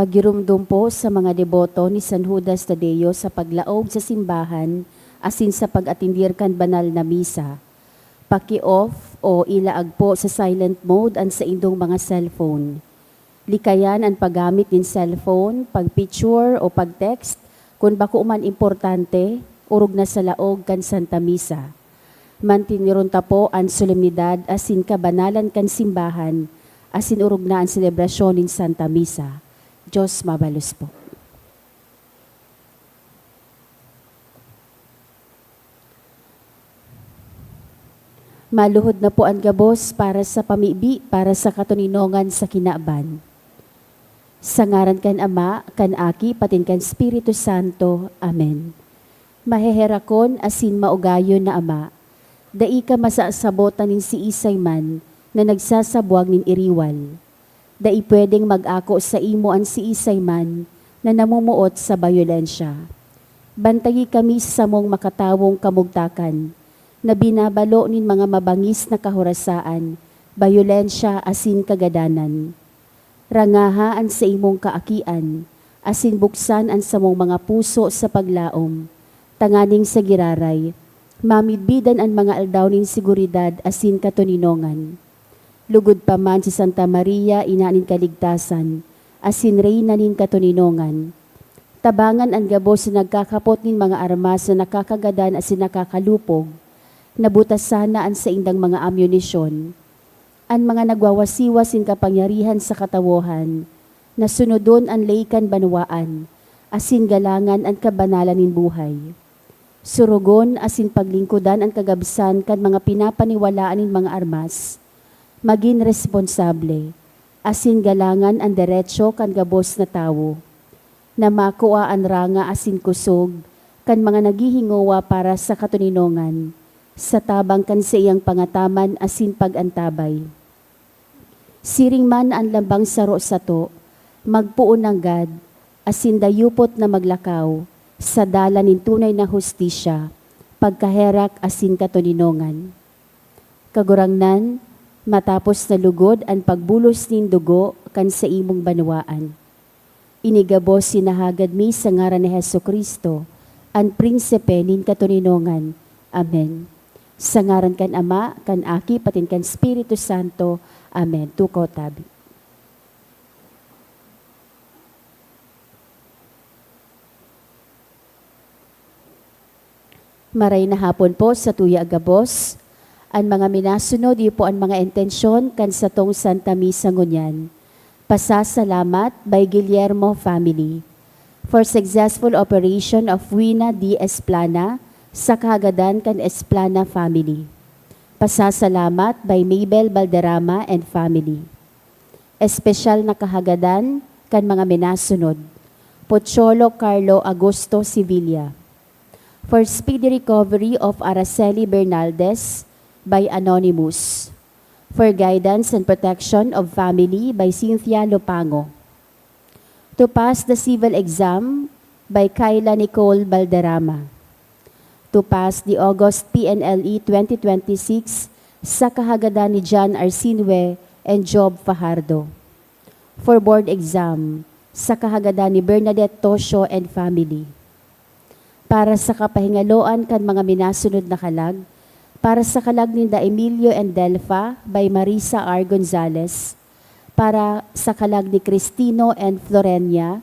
Pagirumdum po sa mga deboto ni San Judas Tadeo sa paglaog sa simbahan asin sa pag-atindir kan banal na misa. Paki-off o ilaag po sa silent mode ang sa indong mga cellphone. Likayan ang paggamit ng cellphone, pag-picture o pag-text kung bako man importante, urog na sa laog kan Santa Misa. Mantiniron ta po ang solemnidad asin kabanalan kan simbahan, asin urog na ang selebrasyon ng Santa Misa. Diyos mabalos po. Maluhod na po ang gabos para sa pamibi, para sa katuninongan sa kinaban. Sa ngaran kan Ama, kan Aki, patin kan Espiritu Santo. Amen. Maheherakon asin maugayon na Ama, dai ka masasabotan nin si Isay man na nagsasabuag nin iriwal. Dai pwedeng mag-ako sa imo an si Isay man na namumuot sa bayolensya. Bantayi kami sa mong makatawong kamugtakan na binabalo nin mga mabangis na kahorasaan, bayolensya asin kagadanan. Rangahaan sa imong kaakian, asin buksan ang samong mga puso sa paglaom, tanganing sa giraray, mamidbidan ang mga aldaw nin seguridad asin katuninongan. Lugod pa man si Santa Maria, ina nin kaligtasan, asin reyna nin katuninongan. Tabangan ang gabos na nagkakapot nin mga armas na nakakagadan asin nakakalupog, nabutas sana ang sa indang mga ammunisyon. Ang mga nagwawasiwas in kapangyarihan sa katawohan, na sunodon ang leikan banwaan, asin galangan ang kabanalan nin buhay. Surugon asin paglingkudan ang kagabsan kan mga pinapaniwalaan nin mga armas, maging responsable, asin galangan ang diretsyo kan gabos na tawo, na makuha ang ranga asin kusog, kan mga naghihingowa para sa katuninongan, sa tabang kan sa iyang pangataman asin pagantabay. Siring man ang lambang saro sa to, magpuon ng gad, asin dayupot na maglakaw, sa dala nin tunay na hustisya, pagkaherak asin katuninongan. Kagurangnan, matapos na lugod ang pagbulos nin dugo kan sa imong banwaan. Inigabos sinahagad mi sa ngaran ni Hesukristo, ang prinsipe nin katuninongan. Amen. Sa ngaran kan Ama, kan Aki, patin kan Espiritu Santo. Amen. Tukaw tabi. Maray na hapon po sa tuya agabos. Ang mga minasunod, yun po ang mga intensyon kan sa tong Santa Misa ngunyan. Pasasalamat by Guillermo family for successful operation of Wina D. Esplana sa kahagadan kan Esplana family. Pasasalamat by Mabel Balderrama and family. Espesyal na kahagadan kan mga minasunod. Pocholo Carlo Agosto Sevilla. For speedy recovery of Araceli Bernaldez by Anonymous. For guidance and protection of family by Cynthia Lopango. To pass the civil exam by Kayla Nicole Balderrama. To pass the August PNLE 2026 sa kahagadan ni John Arsinwe and Job Fajardo. For board exam sa kahagadan ni Bernadette Tosio and family. Para sa kapahingaloan kan mga minasunod na kalag, para sa kalag ni Emilio and Delfa by Marisa R. Gonzalez, para sa kalag ni Cristino and Florenia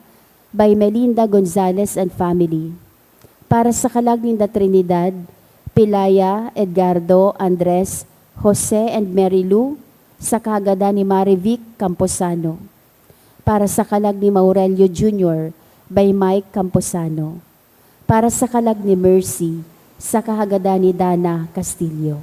by Melinda Gonzalez and family, para sa kalag ni Trinidad, Pilaya, Edgardo, Andres, Jose and Mary Lou, sa kahagadan ni Marivic Camposano, para sa kalag ni Maurelio Jr. by Mike Camposano, para sa kalag ni Mercy, sa kahagadan ni Dana Castillo.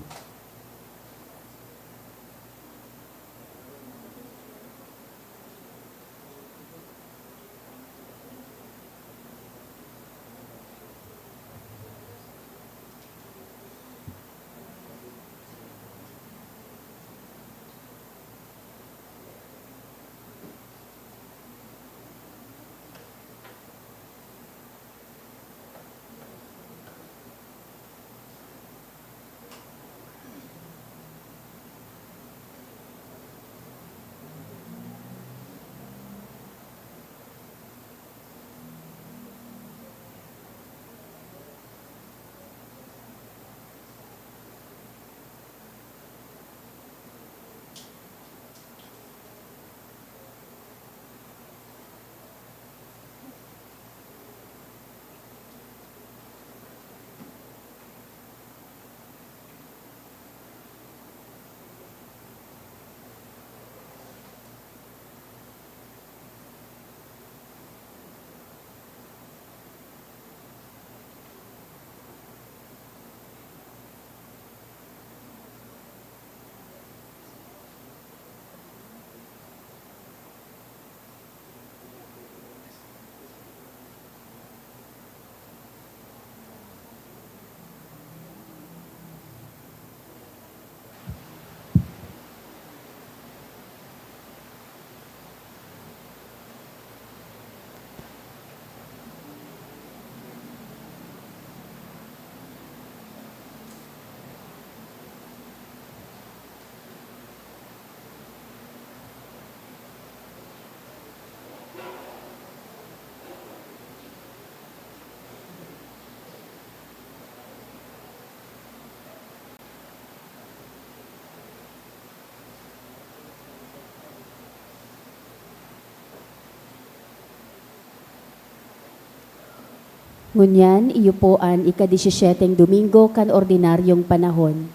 Ngunyan, iyo po an ika-17 Domingo kan ordinaryong panahon.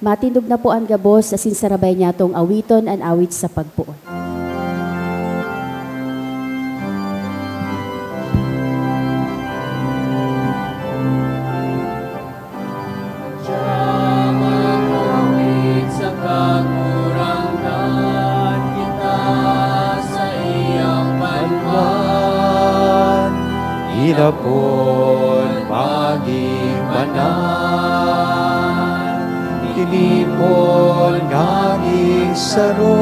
Matindog na po ang gabos asin sarabay niya tong awiton an awit sa pagpuon. Ilapon magibanan, tinipon ngaging saro,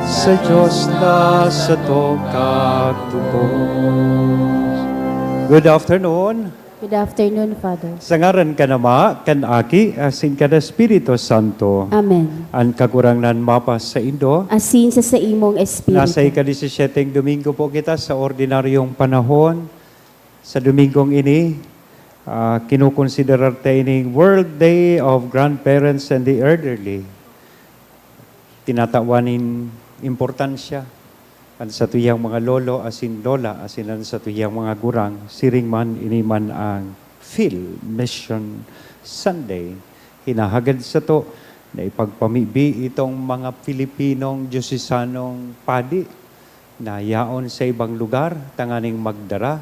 sa Diyos na sa tugtugos. Good afternoon. Good afternoon, Father. Sa ngaran ka nama, kan aki, asin ka na Espiritu Santo. Amen. Ang kakurangan mapas sa Indo. Asin sa imong espiritu. Nasa ika-17 Domingo po kita sa ordinaryong panahon. Sa Domingong ini, kinukonsiderar tayo ining World Day of Grandparents and the Elderly. Tinatawanin importansya ang sa tuyang mga lolo, asin lola, asin ang sa tuyang mga gurang, siring man, ini man ang Phil Mission Sunday. Hinahagad sa to na ipagpamibi itong mga Pilipinong Diyosesanong padi na yaon sa ibang lugar, tanganing magdara,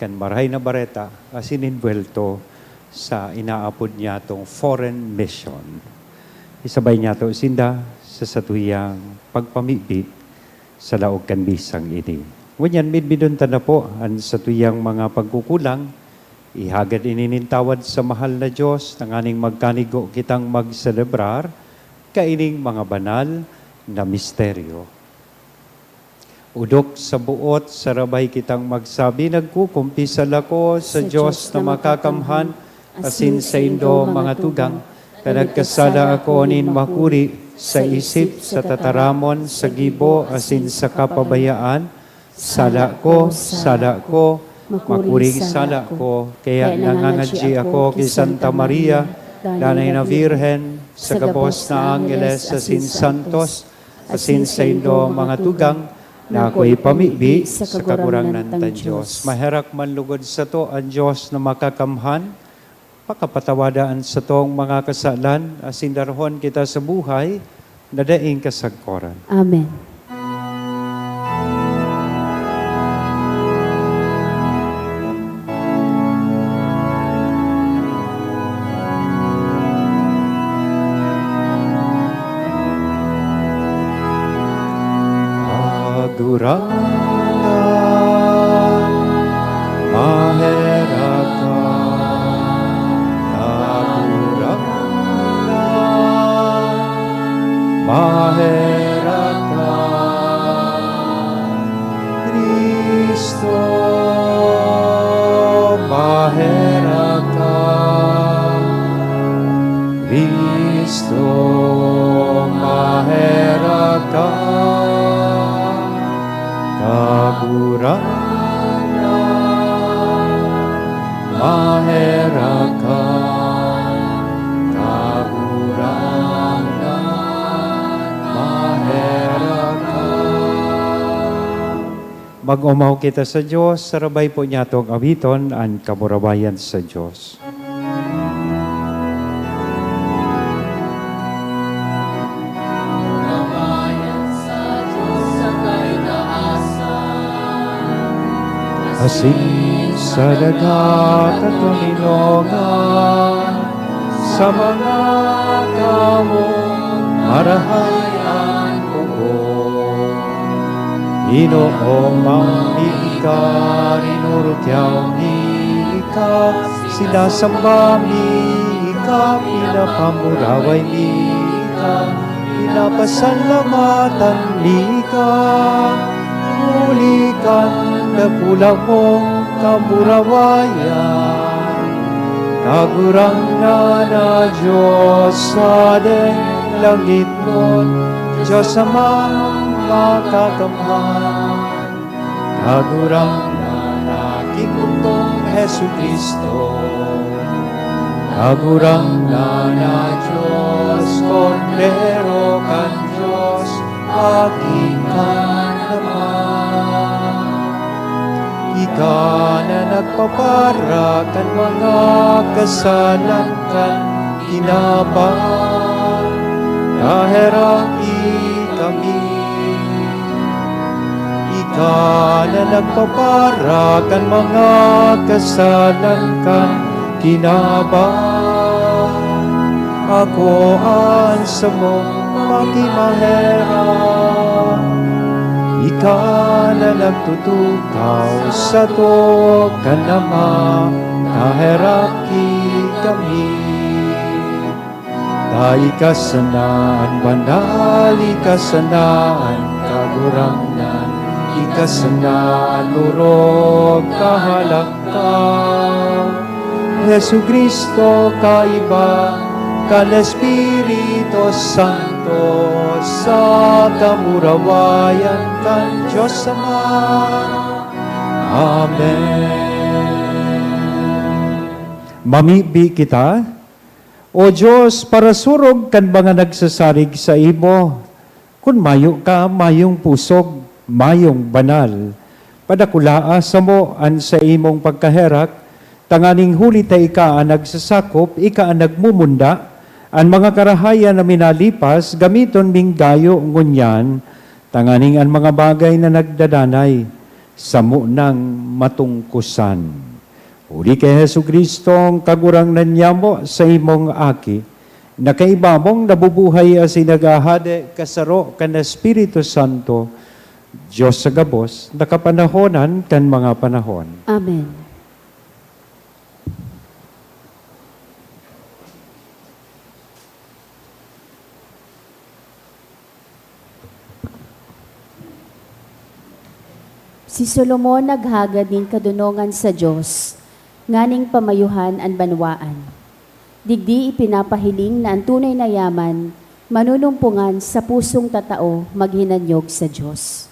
kan maray na bareta, asin inbuelto sa inaapod niya tong foreign mission. Isabay niya to, sinda, sa satuyang pagpamibi sa laog kan bisang ini. Ngunyan, midbidunta na po ang sa tuyang mga pagkukulang, ihagad ininintawad sa mahal na Diyos, nanganing magkanigo kitang magselebrar, kaining mga banal na misteryo. Udok sa buot, sarabay kitang magsabi, nagkukumpisal ako sa Diyos na makakamhan, asin sa Indo mga tugang, kanagkasala ako nin makuri, sa isip, sa tataramon, sa gibo, asin sa kapabayaan, sala ko, makuring sala ko, kaya nangangadji ako kay Santa Maria, Danay na Virhen, sa gabos na Angeles, asin Santos, asin sa Indo mga tugang, na ako'y pamibi sa kakurangan ng Diyos. Maherak man lugod sa to ang Diyos na makakamhan, pakapatawadaan sa tong mga kasalan, asin darhon kita sa buhay, na daing kasagkoran. Amen. Kagurangan, maherakan, Kristo, maherakan, Kristo, maherakan, kagurangan, maherakan, kagurangan, mag-umaw kita sa Diyos, sarabay po niya itong awiton ang kamurabayan sa Diyos. Asin sa dagat at tuninongan, sa mga kamong marahayan ko. Inoong mamika, rinurutyaw mika, sinasamba mika, pinapamuraway mika, pinapasalamatan mika, mulikan na kulang mong kamurawayan. Kagurang na Diyos sa langit mon, Diyos amang makakamhan. Kagurang na kikutong Hesu Kristo, kagurang na Diyos, Kordero kan Diyos, aking naman. Ika na nagpapara kan mga kasalan kan kinaban, naheraki kami. Ika na nagpapara kan mga kasalan kan kinaban, ako ang sa mong makimahera. Ika na nagtutukaw sa to kanama, naheraki kami. Dai kasanaan, banal ikasanaan, kagurangan, ikasanaan, urog, kahalakkan. Jesu Cristo kaiba, kan Espiritu Santo, sa kamurawayan kan Diyos Ama. Amen. Mamibi kita, O Diyos, para surog kan mga nagsasarig sa imo, kun mayo ka, mayong pusog, mayong banal, padakulaa sa mo an sa imong pagkaherak, tanganing huli ta ika ang nagsasakop, ika ang nagmumunda, ang mga karahayan na minalipas, gamiton ming gayo ngunyan, tanganing ang mga bagay na nagdadanay, samo ng matungkusan. Uli kay Hesu Kristong kagurang nanyamo sa imong aki, na kaibamong nabubuhay as inagahade kasaro kan Espiritu Santo, Diyos sa gabos, nakapanahonan kan mga panahon. Amen. Si Solomon naghagad ning kadunongan sa Diyos, nganing pamayuhan an banwaan. Digdi ipinapahiling na ang tunay na yaman, manunumpungan sa pusong tatao maghinanyog sa Diyos.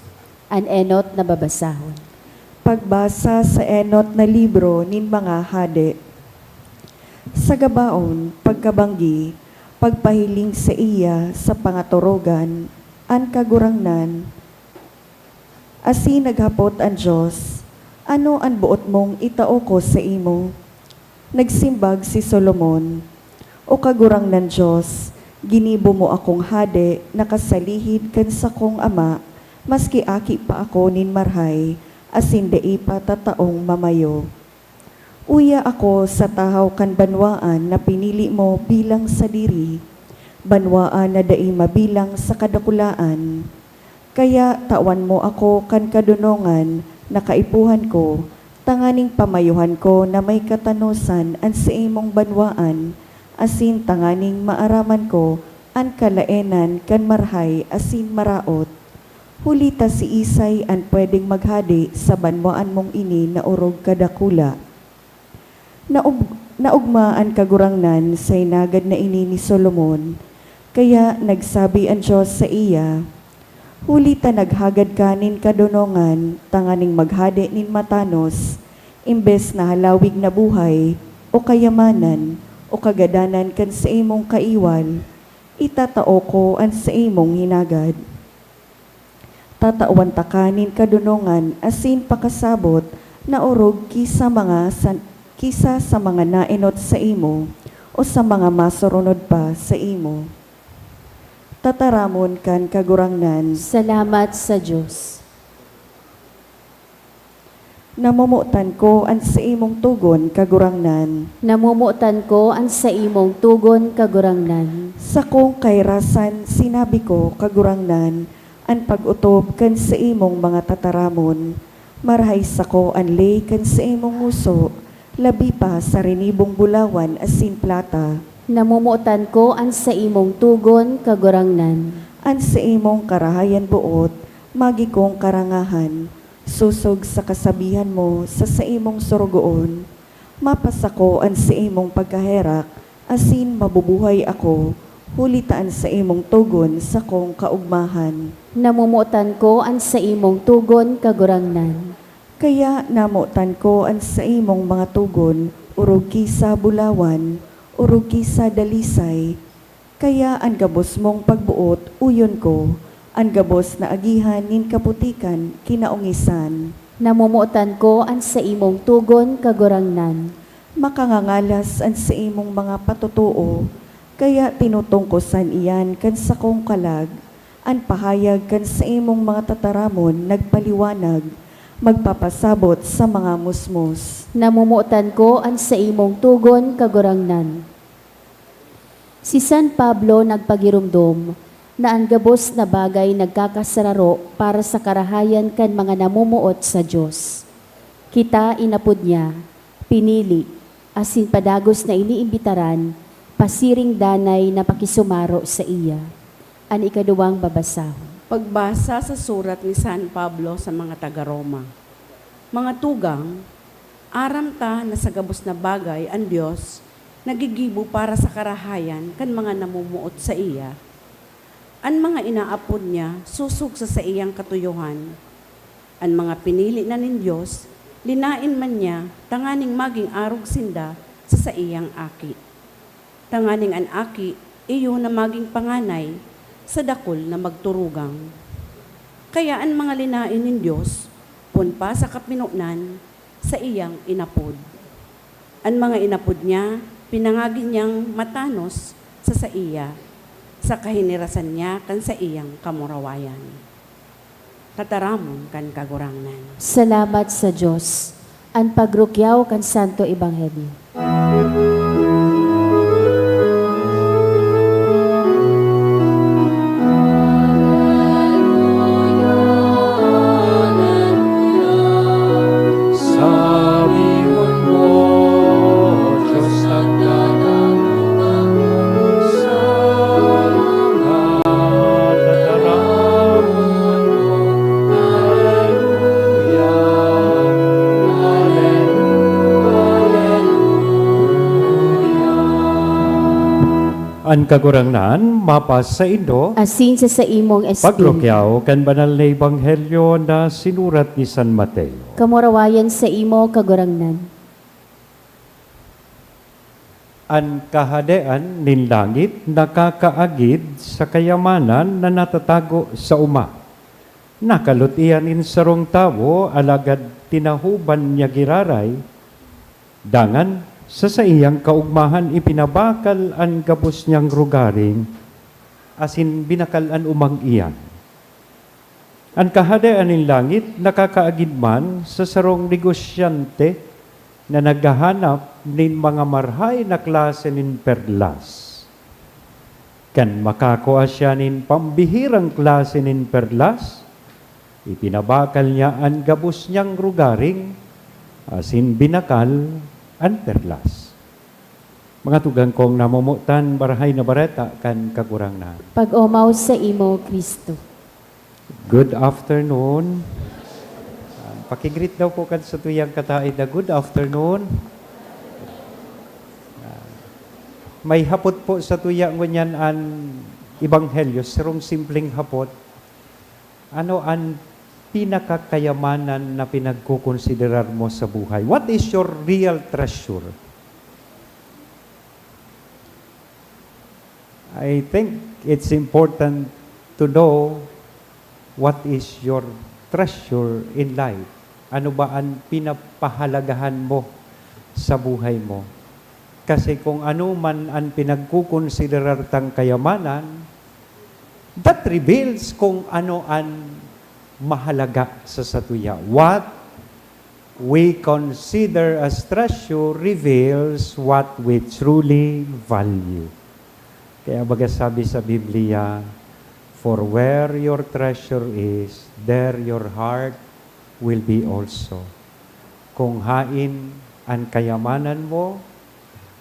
An enot na babasahon. Pagbasa sa enot na libro nin mga hade. Sa gabaon, pagkabanggi, pagpahiling sa iya sa pangaturogan, an kagurangnan, asi naghapot ang Diyos, ano ang buot mong itao ko sa imo? Nagsimbag si Solomon, o kagurang ng Diyos, ginibo mo akong hade, nakasalihid kan sa kong ama, maski aki pa ako nin marhay, asin dai pa tataong mamayo. Uya ako sa tahaw kan banwaan na pinili mo bilang sa diri, banwaan na dai mabilang sa kadakulaan. Kaya tawan mo ako kan kadunongan, nakaipuhan ko, tanganing pamayuhan ko na may katanusan an sa imong banwaan, asin tanganing maaraman ko an kalaenan kan marhay asin maraot. Hulita si Isay an pwedeng maghadi sa banwaan mong ini na urog kadakula. Naugma ang kagurangnan sa inagad na ini ni Solomon, kaya nagsabi ang Diyos sa iya, hulita naghagad ka nin kadunongan, tanganing maghade nin matanos, imbes na halawig na buhay, o kayamanan, o kagadanan kan sa imong kaiwal, itatao ko an sa imong hinagad. Tatawan ta ka nin kadunongan, asin pakasabot, na urog kisa sa mga naenot sa imo, o sa mga masurunod pa sa imo. Tataramon kan kagurangnan, Salamat sa Diyos. namumutan ko ang sa imong tugon kagurangnan, Namumutan ko ang sa imong tugon kagurangnan. sa kong kairasan sinabi ko kagurangnan, ang pag-utob kan sa imong mga tataramon, marhay sa ko ang lay kan sa imong uso, labi pa sa rinibong bulawan asin plata, Namumutan ko ang sa imong tugon kagurangnan. ang sa imong karahayan buot, magi kong karangahan, susog sa kasabihan mo sa imong surugoon, mapasako ang sa imong pagkaherak, asin mabubuhay ako, hulitaan sa imong tugon sa kong kaugmahan. Namumutan ko ang sa imong tugon kagurangnan. Kaya namutan ko ang sa imong mga tugon, urog kisa bulawan, urog kisa dalisay, kaya ang gabos mong pagbuot, uyon ko, ang gabos na agihan nin kaputikan, kinaungisan. Namumuotan ko an sa imong tugon kagurangnan. Makangangalas an sa imong mga patutuo, kaya tinutungkosan iyan kan sa kong kalag, an pahayag kan sa imong mga tataramon nagpaliwanag, magpapasabot sa mga musmos. Namumuotan ko an sa imong tugon kagurangnan. Si San Pablo nagpagirumdom na ang gabos na bagay nagkakasararo para sa karahayan kan mga namumuot sa Diyos. Kita inapod niya, pinili, asin padagos na iniimbitaran, pasiring danay na pakisumaro sa iya. An ikaduwang babasahon. Pagbasa sa surat ni San Pablo sa mga taga-Roma. Mga tugang, aram ta na sa gabos na bagay ang Diyos nagigibo para sa karahayan kan mga namumuot sa iya. Ang mga inaapod niya susug sa iyang katuyuhan. Ang mga pinili na nin Diyos, linain man niya tanganing maging arog sinda sa iyang aki. Tanganing an aki, iyo na maging panganay sa dakol na magturugang. Kaya ang mga linain nin Diyos, punpa sa kapinunan sa iyang inapod. Ang mga inapod niya, pinangagin niyang matanos sa iya, sa kahinirasan niya kan sa iyang kamurawayan. Tataramon kan kagurangnan. Salamat sa Diyos. An pagrukyaw kan Santo Ebanghelyo. Sabihin mo, Diyos nagdadalawang sa mga tataramon mo. Hallelujah, Hallelujah. Ang kagurangnan, mapas sa Indo, Asin sa imong espiritu. pagrukyaw kan banal na ebanghelyo na sinurat ni San Mateo. Kamurawayan sa imo kagurangnan. Ang kahadean nin langit nakakaagid sa kayamanan na natatago sa uma. Nakalutian in sarong tawo alagad tinahuban niya giraray, dangan sa iyang kaugmahan ipinabakal ang gabos niyang rugaring, asin binakalan umang iyan. Ang kahadean ng langit nakakaagid man sa sarong negosyante na naghahanap nin mga marhay na klase nin perlas. Kan makakuha siya nin pambihirang klase nin perlas, ipinabakal niya ang gabos niyang rugaring, asin binakal ang perlas. Mga tugang kong namumutan barahay na bareta kan kagurangnan. Pag-umaw sa imo, Kristo. Good afternoon. Pakigreet daw po kan sa tuyang kataid na good afternoon. May hapot po sa tuyang ngunyan ang ebanghelyo, sarong simpleng hapot. Ano ang pinakakayamanan na pinagkukonsiderar mo sa buhay? What is your real treasure? I think it's important to know what is your treasure in life. Ano ba ang pinapahalagahan mo sa buhay mo? Kasi kung ano man ang pinagkukonsiderar tang kayamanan, that reveals kung ano ang mahalaga sa satuya. What we consider as treasure reveals what we truly value. Kaya baga sabi sa Biblia, for where your treasure is, there your heart will be also. Kung hain ang kayamanan mo,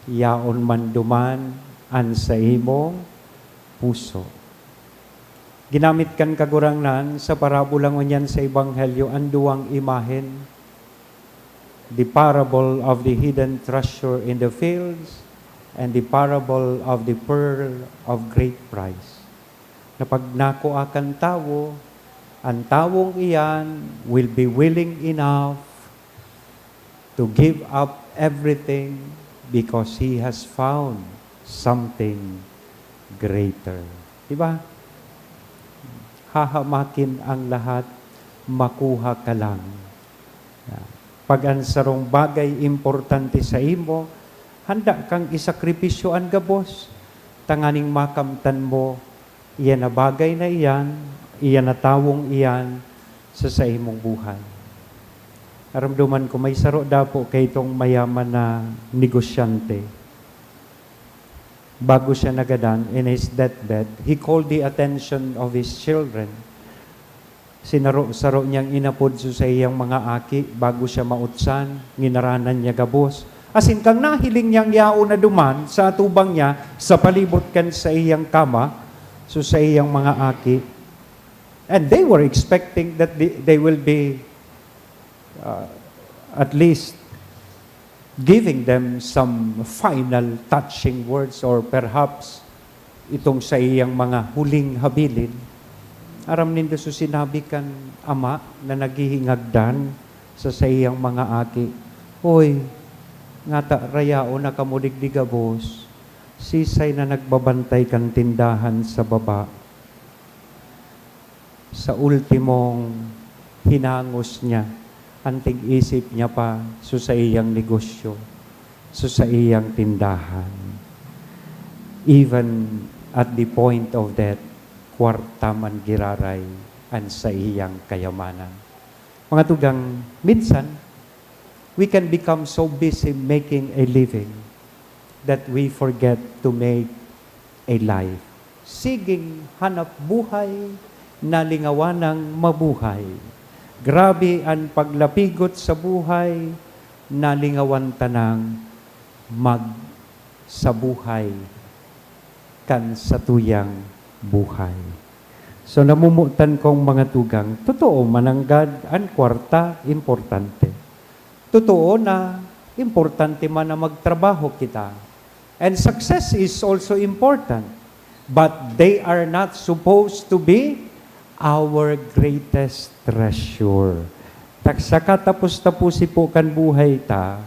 yaon man duman an sa imong puso. Ginamit kan kagurangnan sa parabolang unyan sa Ebanghelyo ang duwang imahen. The parable of the hidden treasure in the fields and the parable of the pearl of great price. Na pag nakuha kang tawo, ang tawong iyan will be willing enough to give up everything because he has found something greater. Diba? Hahamakin ang lahat, makuha ka lang Pag ang sarong bagay importante sa imo, handa kang isakripisyoan gabos. Tanganing makamtan mo, iyan na bagay na iyan na tawong iyan sa imong buhay. Aramduman ko may saro dapo kay itong mayaman na negosyante. Bago siya nagadan in his deathbed, he called the attention of his children. Sinaro-saro niyang inapod sa iyang mga aki bago siya mautsan, nginaranan niya gabos. Asin kang nahiling niyang yao na duman sa atubang niya, sa palibot kan sa iyang kama, sa iyang mga aki. And they were expecting that they will be at least giving them some final touching words or perhaps itong sa iyang mga huling habilin. Aram nindo so sinabi kan ama na naghihingagdan sa iyang mga aki, "Hoy, ngata rayao na kamudigdigabos, sisay na nagbabantay kan tindahan sa baba. Sa ultimong hinangos niya, anting isip niya pa sa iyang negosyo, sa iyang tindahan. Even at the point of death, kwarta man giraray an sa iyang kayamanan." Mga tugang, minsan, we can become so busy making a living that we forget to make a life. Siging hanap buhay, nalingawanang mabuhay. Grabe ang paglapigot sa buhay, nalingawan tanang sa buhay kan sa tuyang buhay. So namumutan kong mga tugang, totoo mananggad ang kwarta, importante. Totoo na importante man na magtrabaho kita. And success is also important. But they are not supposed to be our greatest treasure. Sa katapos-tapusi po kan buhay ta,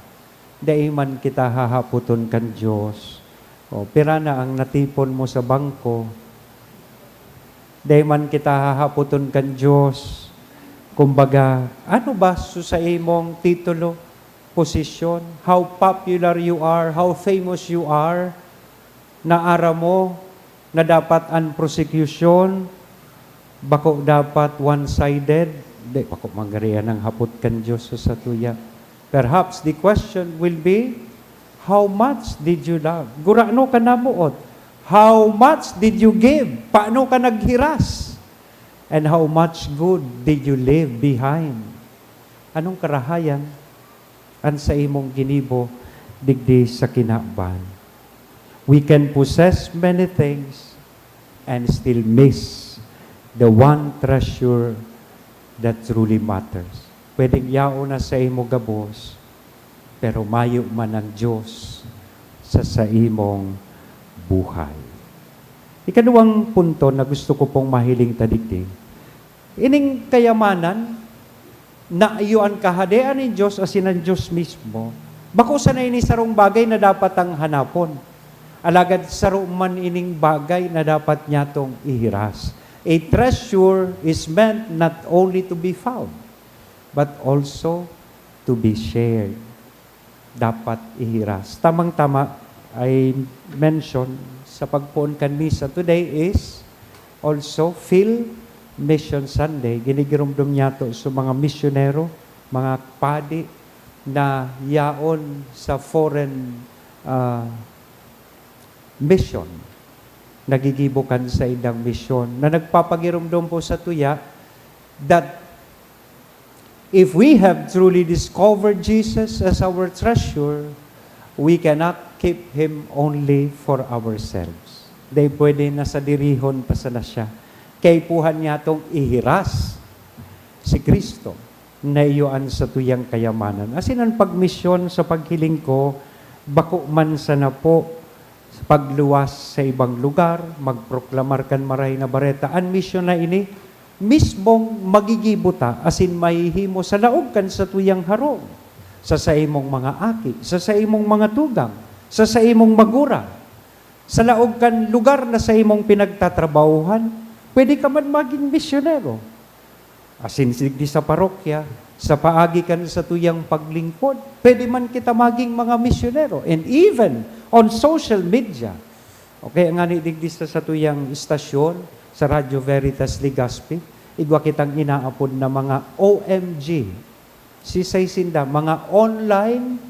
daiman kita hahaputon kan Diyos. O, pira na ang natipon mo sa bangko, daiman kita hahaputon kan Diyos. Kumbaga, ano ba sa imong titulo, posisyon, how popular you are, how famous you are, naara mo na dapat ang prosecution, bako dapat one-sided, di, bako manggarian ang hapot kan Diyos sa tuya. Perhaps the question will be, how much did you love? Gurano ka namuot? How much did you give? Paano ka naghiras? And how much good did you leave behind? Anong karahayan ang sa imong ginibo digdi sa kinaban? We can possess many things and still miss the one treasure that truly matters. Pwedeng yao na sa imo gabos, pero mayo man ang Diyos sa imong buhay. Ikaduwang punto na gusto ko pong mahiling tadigdig, ining kayamanan na iyon kahadean ni Diyos asin ang Diyos mismo, bako sanay ni sarong bagay na dapat ang hanapon. Alagad saro man ining bagay na dapat niya tong ihiras. A treasure is meant not only to be found, but also to be shared. Dapat ihiras. Tamang-tama, I mentioned sa pagpuon kan misa today is also Phil Mission Sunday. Ginigirumdum niya to sa mga misyonero, mga padi na yaon sa foreign mission. Nagigibukan sa idang mission na nagpapagirumdum po sa tuya that if we have truly discovered Jesus as our treasure, we cannot keep Him only for ourselves. Di pwede na sa dirihon pa sana siya. Kay puhan niya itong ihiras si Kristo na iyoan sa tuyang kayamanan. Asin ang pagmisyon sa paghiling ko, bako man sana po sa pagluwas sa ibang lugar, magproklamar kan maray na bareta. Ang misyon na ini, mismong magigibuta, asin mahihimo sa laog kan sa tuyang harong, sa imong mga aki, sa imong mga tugang, sa imong magura, sa laog kan lugar na sa imong pinagtatrabahuhan, pwede ka man maging misyonero. Asin sigdi sa parokya, Sa paagi kan sa tuyang paglingkod, pwede man kita maging mga misyonero. And even on social media, okay, nga ni digdis sa tuyang istasyon, sa Radio Veritas Legazpi, igwa kitang inaapod na mga OMG, sisay sinda, mga online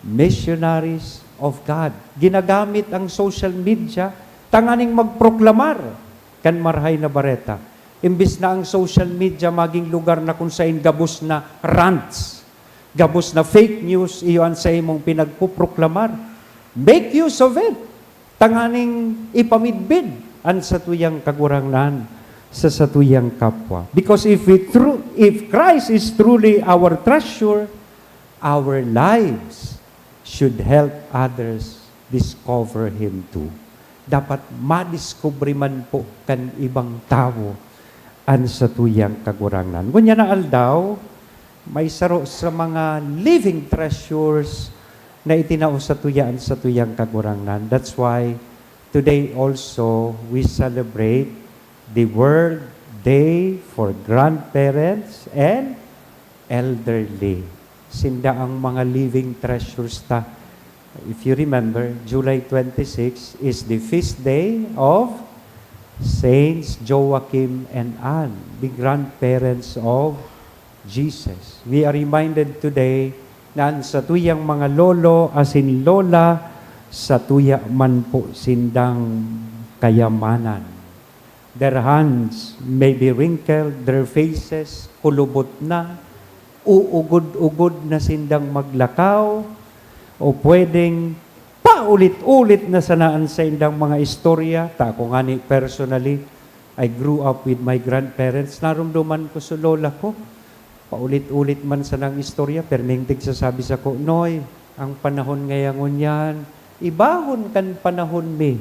missionaries of God. Ginagamit ang social media, tanganing magproklamar, kan marhay na bareta. Imbis na ang social media maging lugar na kung saan gabos na rants, gabos na fake news, iyon sa imong pinagpuproklamar. Make use of it. Tanganing ipamidbid ang satuyang kagurangnan sa satuyang kapwa. Because if Christ is truly our treasure, our lives should help others discover Him too. Dapat madiscover man po kan ibang tao an satuyang kagurangnan. Kunya na aldaw, may saro sa mga living treasures na itinao sa tuyang kagurangnan. That's why today also we celebrate the World Day for Grandparents and Elderly. Sinda ang mga living treasures ta. If you remember, July 26 is the feast day of Saints Joachim and Anne, the grandparents of Jesus. We are reminded today na sa tuyang mga lolo asin lola, sa tuya man po sindang kayamanan. Their hands may be wrinkled, their faces kulubot na, uugod-ugod na sindang maglakaw, o pwedeng paulit-ulit na sanaan sa indang mga istorya. Ta ako nga ni personally, I grew up with my grandparents. Narumduman ko sa lola ko. Paulit-ulit man sa nang istorya, pero ningtig sasabi sa ko, Noy, ang panahon ngayon yan, ibahon kan panahon mi.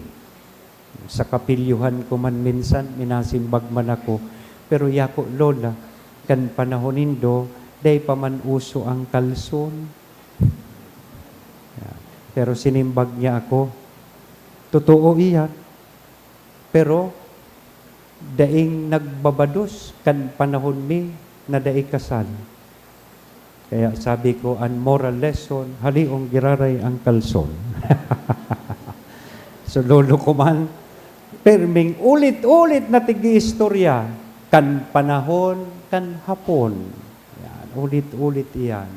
Sa kapilyuhan ko man minsan, minasimbag man ako, pero yako, lola, kan panahon nindo, day pa man uso ang kalson. Pero sinimbag niya ako. Totoo iyan. Pero, daing nagbabados kan panahon mi na daing kasal. Kaya sabi ko, an moral lesson, haliong giraray ang kalson. So, lolo ko man, perming ulit-ulit na tigi-istorya, kan panahon, kan hapon. Yan, ulit-ulit iyan.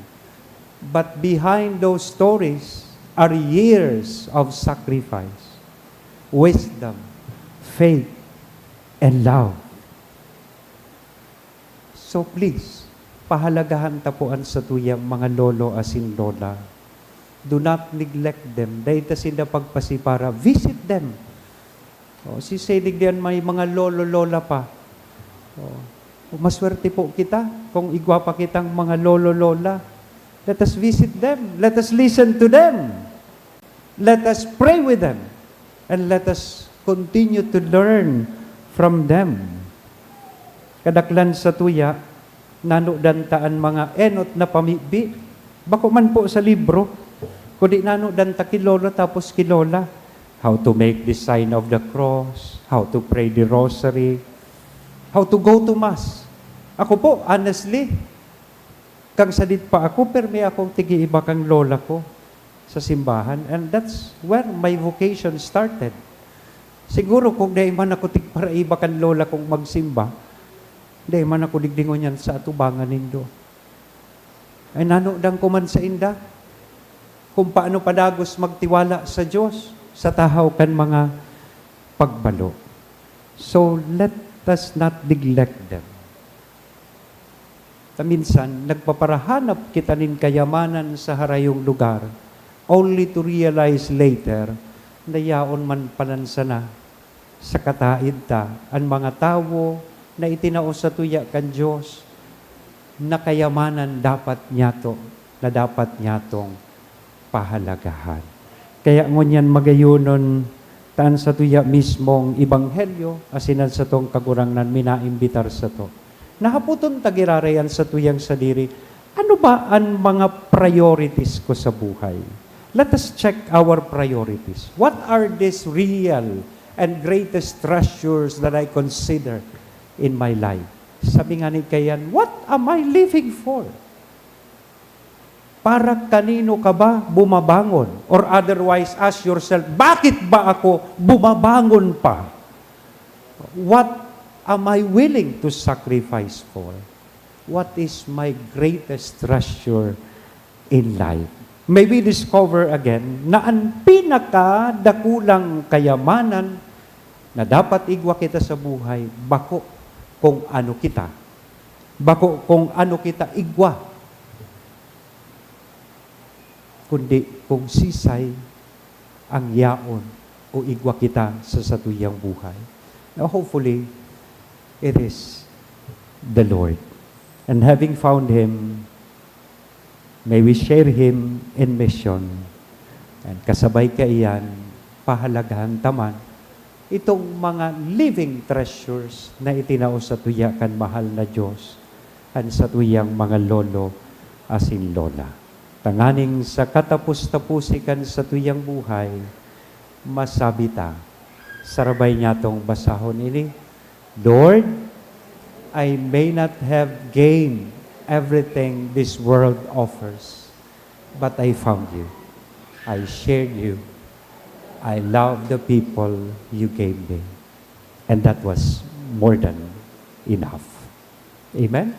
But behind those stories are years of sacrifice, wisdom, faith, and love. So please, pahalagahan tapuan sa tuyang mga lolo asin lola. Do not neglect them. Dahil ta sila pagpasipara, visit them. Si Selig diyan may mga lolo-lola pa. Maswerte po kita kung igwa pa kitang mga lolo-lola. Let us visit them. Let us listen to them. Let us pray with them. And let us continue to learn from them. Kadaklan sa tuya, nanudantaan mga enot na pamibi. Bako man po sa libro, kundi nanudan ta kilola tapos kilola. How to make the sign of the cross, how to pray the rosary, how to go to Mass. Ako po, honestly, kang sadit pa ako, pero may akong tigi-iba kang lola ko sa simbahan. And that's where my vocation started. Siguro kung di man ako tigparaiba kang lola kong magsimba, di man ako digdingon yan sa atubangan nindo. Ay nanodang ko man sa inda, kung paano padagos magtiwala sa Diyos, sa tahaw kan mga pagbalo. So let us not neglect them. Minsan, nagpaparahanap kita nin kayamanan sa harayong lugar, only to realize later, na yaon man panansana sa kataid ta, ang mga tao na itinao sa tuya kan Diyos, na kayamanan dapat nyatong pahalagahan. Kaya ngunyan magayunon, taan sa tuya mismong ibanghelyo, asinan sa tong kagurangnan, minaimbitar sa to. Nahaputon tagirarayan sa tuyang sadiri, ano ba ang mga priorities ko sa buhay? Let us check our priorities. What are these real and greatest treasures that I consider in my life? Sabi nga ni Kayan, what am I living for? para kanino ka ba bumabangon? Or otherwise, ask yourself, bakit ba ako bumabangon pa? What am I willing to sacrifice for? What is my greatest treasure in life? May we discover again na ang pinakadakulang kayamanan na dapat igwa kita sa buhay, bako kung ano kita. Bako kung ano kita igwa. Kundi kung sisay ang yaon o igwa kita sa satuyang buhay. Now hopefully, it is the Lord. And having found Him, may we share Him in mission. And kasabay ka iyan, pahalagahan taman, itong mga living treasures na itinao sa tuya kan mahal na Diyos at sa tuyang mga lolo asin lola. Tanganing sa katapus-tapusikan sa tuyang buhay, masabita, sarabay niya tong basahon ini, Lord, I may not have gained everything this world offers, but I found you. I shared you. I love the people you gave me. And that was more than enough. Amen?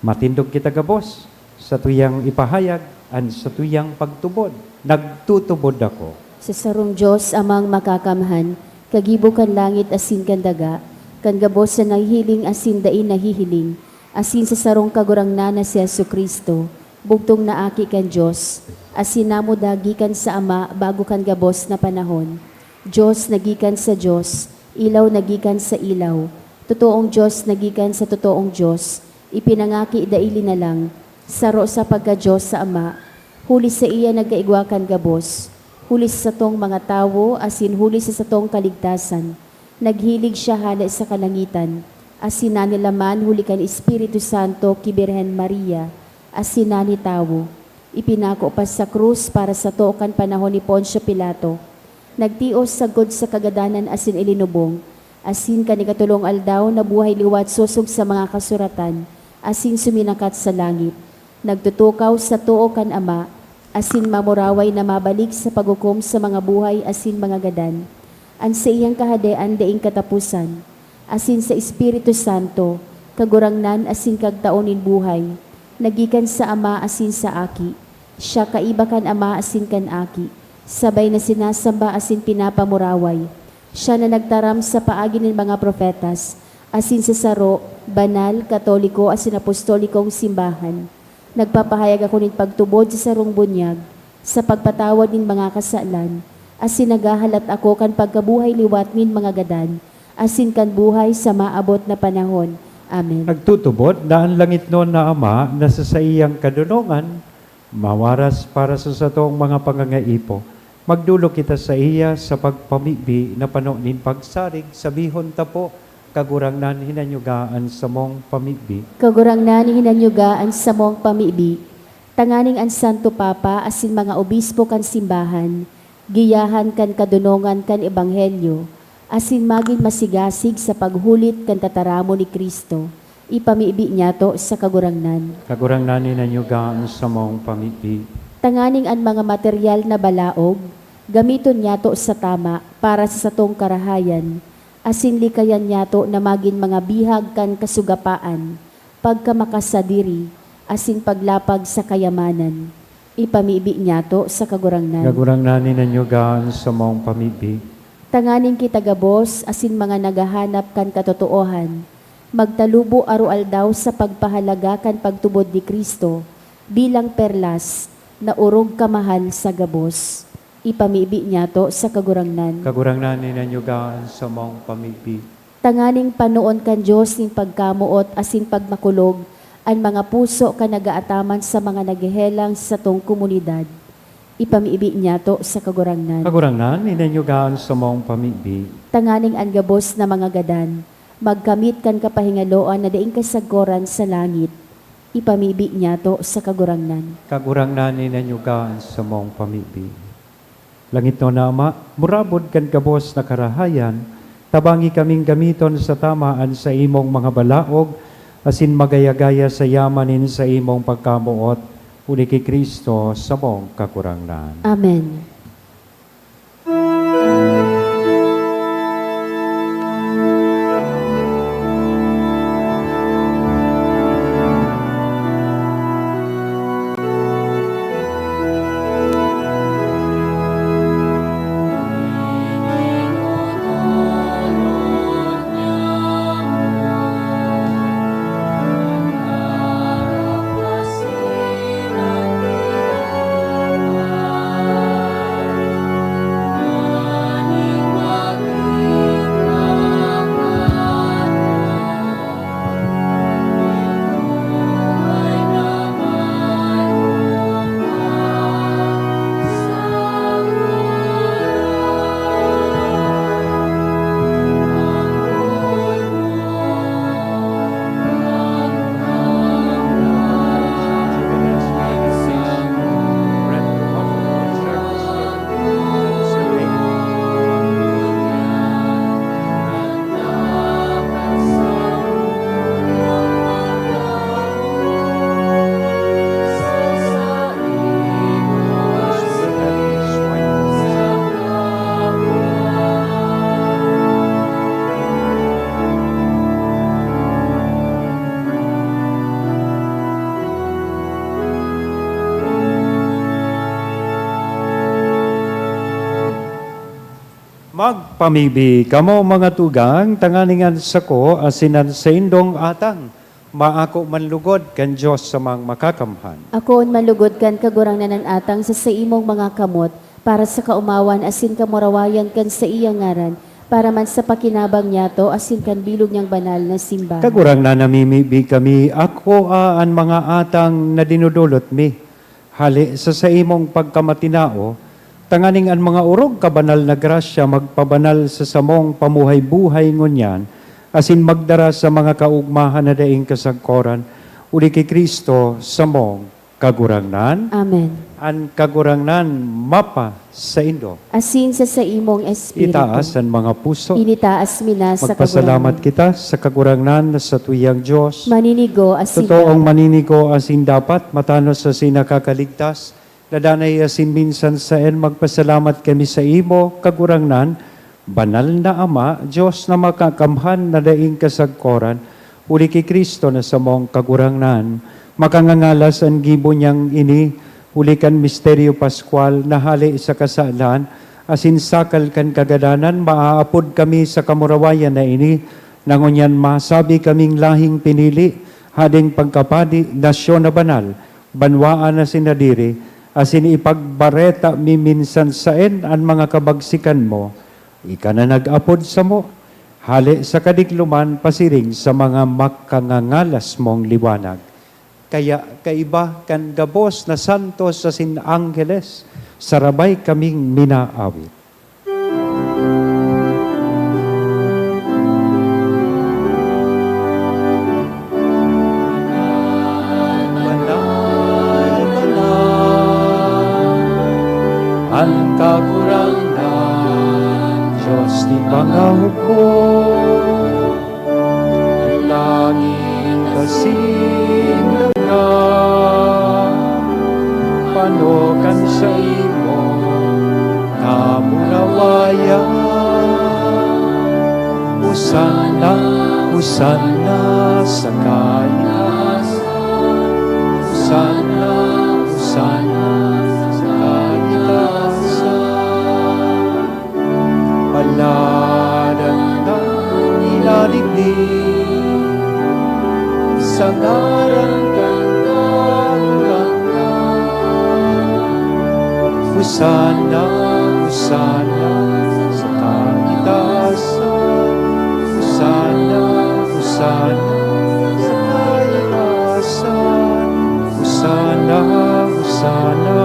Matindog kita gabos sa tuyang ipahayag and sa tuyang pagtubod. Nagtutubod ako. Sa sarong Diyos amang makakamhan, kagibo kan langit asin kan daga, kan gabos sa nahihiling asin dain nahihiling, asin sa sarong kagurangnan na si Jesucristo, bugtong naaki kan Diyos, asin namo dagikan sa Ama bago kan gabos na panahon. Diyos nagikan sa Diyos, ilaw nagikan sa ilaw, totoong Diyos nagikan sa totoong Diyos, ipinangaki daili na lang, saro sa pagka-Diyos sa Ama, huli sa iya nagkaigwa kan gabos, huli sa satong mga tawo, asin huli sa satong kaligtasan, naghilig siya hala sa kalangitan, asin na nilaman huli kan Espiritu Santo ki Birhen Maria, asin na ni tawo, ipinako pa sa krus para sa to kan panahon ni Poncio Pilato, nagtios sagod sa kagadanan asin ilinubong, asin kanikatulong aldaw na buhay liwat susog sa mga kasuratan, asin suminakat sa langit, nagtutukaw sa tuo kan Ama, asin mamuraway na mabalik sa paghukom sa mga buhay asin mga gadan, an sa iyang kahadean daing katapusan, asin sa Espiritu Santo, kagurangnan asin kagtaonin buhay, nagikan sa Ama asin sa Aki, siya kaiba kan Ama asin kan Aki, sabay na sinasamba asin pinapamuraway, siya na nagtaram sa paagi ng mga profetas, asin sa saro, banal, katoliko asin apostolikong simbahan, nagpapahayag ako ng pagtubod sa sarong bunyag, sa pagpatawad ng mga kasalan, asin nagahalat ako kan pagkabuhay liwat ng mga gadan, asin kan buhay sa maabot na panahon. Amen. Nagtutubod na ang langit noon na Ama na sa iyang kadunungan, mawaras para sa satong mga pangangaipo. Magdulo kita sa iya sa pagpamibi na panonin pagsarig, sabihon ta po, kagurangnan hinanyugaan sa mong pamibi. Kagurangnan hinanyugaan sa mong pamibi, tanganing ang Santo Papa asin mga obispo kan simbahan, giyahan kan kadunungan kan ebanghelyo, asin maging masigasig sa paghulit kan tataramo ni Kristo, ipamibi niya to sa kagurangnan. Kagurangnan hinanyugaan sa mong pamibi. Tanganing ang mga material na balaog, gamiton niya to sa tama para sa satong karahayan, asin likayan niya to na maging mga bihag kan kasugapaan, pagkamakasadiri, asin paglapag sa kayamanan. Ipamibi niya to sa kagurangnan. Kagurangnan hinanyugaan sa mong pamibi. Tanganing kita gabos, asin mga nagahanap kan katotoohan, magtalubo arualdaw sa pagpahalaga kan pagtubod ni Kristo, bilang perlas na urog kamahal sa gabos. Ipamibi niya to sa kagurangnan. Kagurangnan hinanyugaan sa mong pamibi. Tanganing panoon kan Diyos ning pagkamuot asin pagmakulog, ang mga puso ka nagaataman sa mga naghehelang sa tong komunidad. Ipamibi niya to sa kagurangnan. Kagurangnan hinanyugaan sa mong pamibi. Tanganing ang gabos na mga gadan, magkamit kan kapahingaloan na daing kasagkoran sa langit. Ipamibi niya to sa kagurangnan. Kagurangnan hinanyugaan sa mong pamibi. Langit no na Ama, murabod kan kabos na karahayan, tabangi kaming gamiton sa tamaan sa imong mga balaog, asin magayagaya sa yamanin sa imong pagkamuot, uli kay Kristo sa mong kakurangnan. Amen. Magpamibi kamo mga tugang, tanganingan sako asinan sa indong atang, maako manlugod kan Diyos sa mga makakamhan. Ako manlugod kan kagurang nanan atang sa imong mga kamot, para sa kaumawan asin kamurawayan kan sa iyang ngaran, para man sa pakinabang niyato asin kan bilog niyang banal na simbahan. Kagurang na namimibi kami, ako aan mga atang na dinudulot mi. Hali sa imong pagkamatinao, tanganing ang mga urog kabanal na grasya magpabanal sa samong pamuhay-buhay ngunyan, asin magdara sa mga kaugmahan na daing kasagkoran, uli kay Kristo sa mong kagurangnan, Amen. an kagurangnan mapa sa indo. Asin sa imong espiritu. Itaas ang mga puso. Initaas mina sa Magpasalamat kagurang. kita sa kagurangnan sa tuyang Diyos. Maninigo asin Totoong maninigo asin dapat matanos sa sinakakaligtas. Dadanay asin minsan sa magpasalamat kami sa imo, kagurangnan, banal na Ama, Diyos na makakamhan na daing kasagkoran, uli kay Kristo na sa mong kagurangnan, makangangalas ang gibo niyang ini, uli kan misteryo Pascual, na hali sa kasalan, asin sakal kan kagadanan, maaapod kami sa kamurawayan na ini, nangunyan masabi kaming lahing pinili, hading pagkapadi, nasyon na banal, banwaan na sinadiri, asin ipagbareta mi minsan saen ang mga kabagsikan mo, ika na nag-apod sa mo, hali sa kadikluman pasiring sa mga makangangalas mong liwanag. Kaya kaiba kan gabos na santos sa sin angeles, sarabay kaming minaawit. Ang kagurangnan, Diyos di pangahukom, ang langit kasindaga, panokan sa imo, kamurawayan, Husana, Husana sa kainasan, Husana, Husana sa kainasan. Paladan na inaliglig sa ngaran kang kagurangnan. Husana, Husana sa kaitasan. Husana, Husana sa kaitasan. Husana, Husana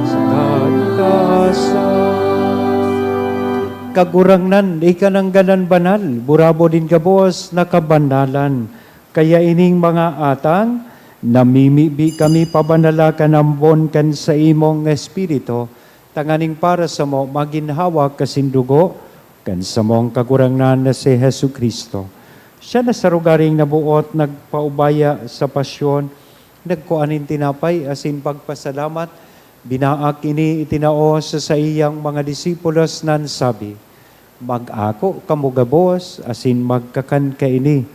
sa kaitasan. Kagurangnan, ikanang ganan banal, burabo din kabos, nakabanalan. Kaya ining mga atang, namimibi kami pabanalakan ambon kan sa imong espiritu, tanganing para sa mo maginhawa kasindugo, kan sa mong kagurangnan na si Jesu Kristo. Siya na sa rugaring nabuot, nagpaubaya sa pasyon, nagkuanin tinapay, asin pagpasalamat, binaak ini itinao sa iyang mga disipulos nan sabi, mag-ako kamugabos, asin magkakan ka ini.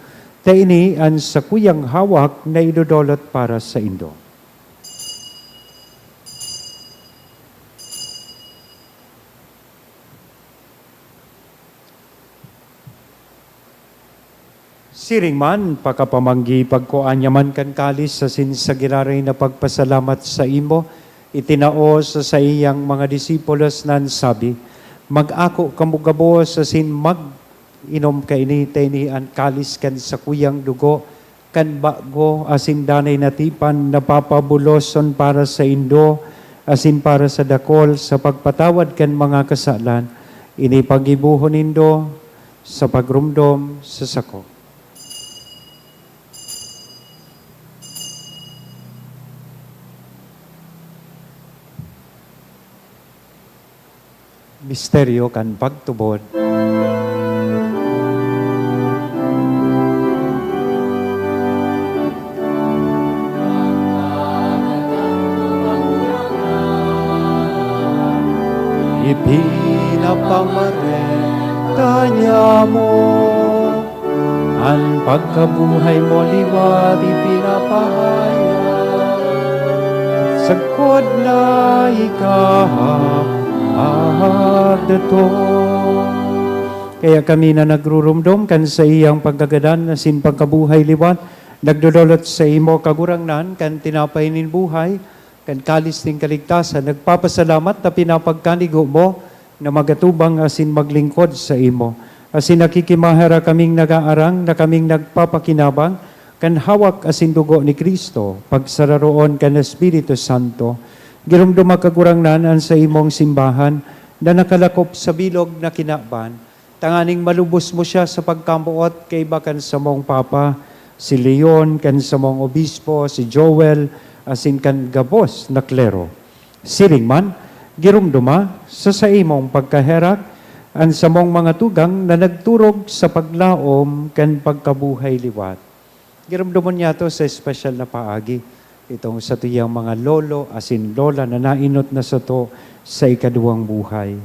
Ta ini ang sa kuyang hawak na idudolot para sa indo. Siring man, pakapamanggi pagkuanya man kan kalis sa sinsagiraray na pagpasalamat sa imo, itinao sa iyang mga disipulos nan sabi, mag-ako kamugabos sa sin mag-inom ka ini, teni an kalis kan sa kuyang dugo, kan bago asin danay natipan, napapabuloson para sa indo, asin para sa dakol, sa pagpatawad kan mga kasalan, ini pagibuhon indo, sa pagrumdom sa sako. Misteryo kan pagtubod. Ipinapamarentanya mo, ang pagkabuhay mo liwat ipinapahaya. Sagkod na ikahaadato. Kaya kami na nagrurumdom kan sa iyang pagkagadan asin pagkabuhay liwat, nagdodolot sa imo kagurangnan kan tinapay nin buhay, kan kalis ning kaligtasan, nagpapasalamat na pinapagkanigo mo na magatubang asin maglingkod sa imo. Asin nakikimahara kaming nagaarang na kaming nagpapakinabang kan hawak asin dugo ni Kristo, pagsararoon kan Espiritu Santo. Girumduma kagurangnan an sa imong simbahan na nakalakop sa bilog na kinaban, tanganing malubos mo siya sa pagkambuot kay bakan sa mong Papa, si Leon, kan sa mong Obispo, si Joel, asin kan gabos na klero. Siring man, girumduma sa imong pagkaherak, ang sa mong mga tugang na nagturog sa paglaom kan pagkabuhay liwat. Girumdumon niya to sa espesyal na paagi, itong sa tuyang mga lolo, asin lola na nainot na sa to sa ikaduwang buhay.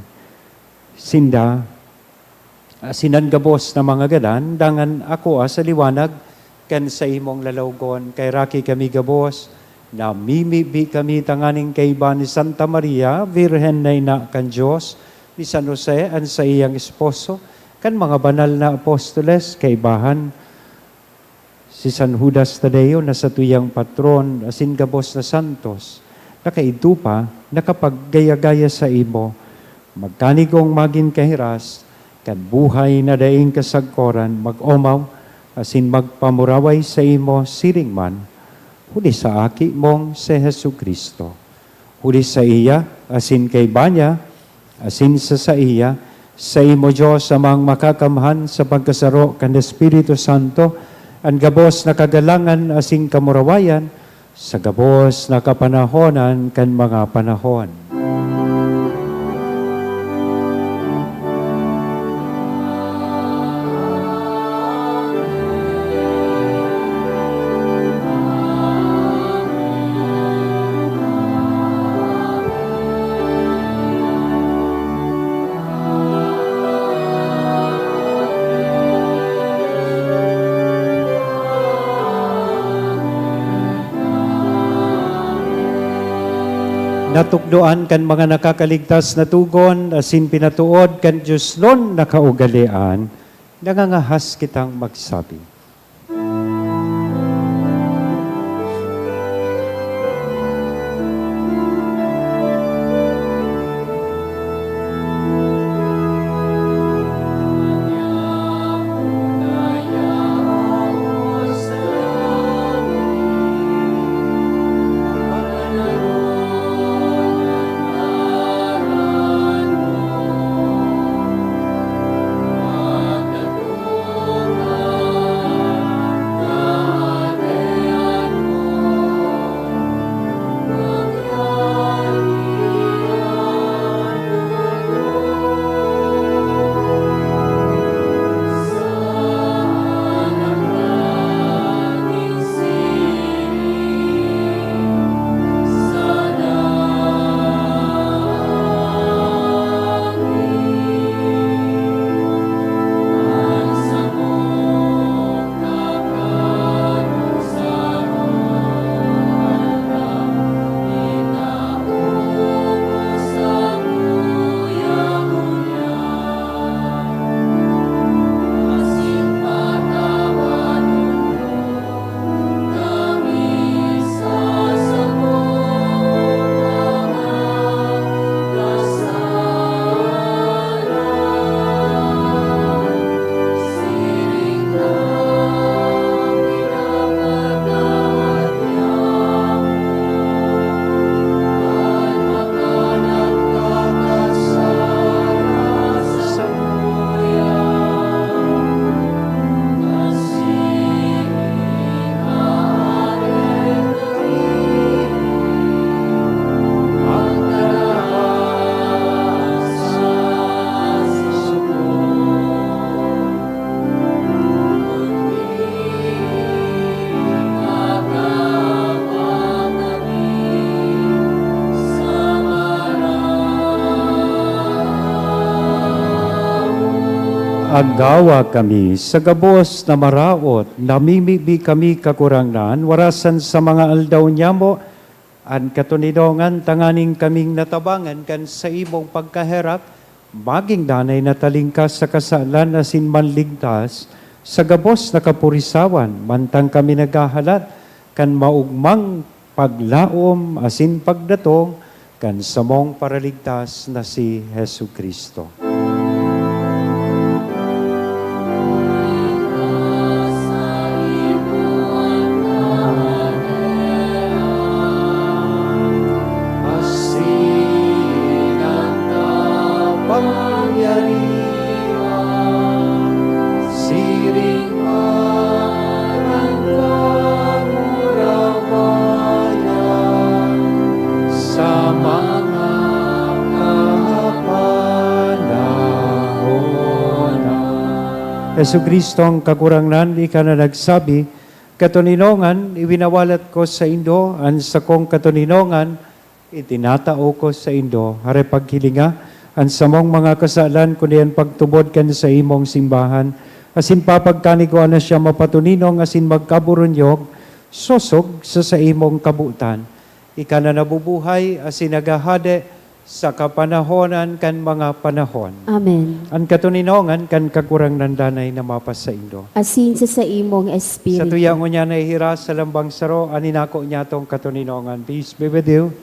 Sinda, asinan gabos na mga gadan, dangan ako sa liwanag, kan sa imong lalawgon, kay Raki kami gabos, na mimibi kami tanganing kay iba ni Santa Maria, Virhen na ina kan Diyos, ni San Jose, an sa iyang esposo, kan mga banal na apostoles, kay ibahan, si San Judas Tadeo na sa tuyang patron, asin gabos na santos, nakaitupa, nakapaggaya-gaya sa imo, magkanigong maging kahiras, kan buhay na daing kasagkoran, mag-omaw, asin magpamuraway sa imo siring man, huli sa aki mong si Hesu Kristo. Huli sa iya, asin kay banya, asin sa iya, sa imo Diyos amang makakamhan sa pagkasaro kan Espiritu Santo, ang gabos na kagalangan asin kamurawayan, sa gabos na kapanahonan kan mga panahon. Natukdoan kan mga nakakaligtas na tugon, asin pinatuod kan Diyos nun nakaugalian, nangangahas kitang magsabi. agawa kami sa gabos na maraot, namimibi kami kakurangnan, warasan sa mga aldaw nyamo, an katunidongan tanganing kaming natabangan kan sa imong pagkaherap, maging danay na talingkas sa kasalan asin manligtas, sa gabos na kapurisawan, mantang kami naghahalat, kan maugmang paglaom asin pagdatong, kan samong paraligtas na si Hesu Kristo. Asin ang kapangyarihan, siring man ang kamurawayan, sa mga kapanahon. Yesu Kristo ang kakurangnan, ika na nagsabi, katuninongan, iwinawalat ko sa Indo, ang sa kong katuninongan, itinatao ko sa Indo, hare paghilinga, ang samong mga kasalan, kundi pagtubod kan sa imong simbahan, asin papagkani ko na siya mapatuninong, asin magkaburunyog, sosog sa imong kabutan. Ika na nabubuhay, asin nagahade, sa kapanahonan kan mga panahon. Amen. Ang katuninongan kan kakurang nandanay na mapas sa Indo. Asin sa imong espiritu. Sa tuyang niya na ihira sa lambang saro, aninako niya tong katuninongan. Peace be with you.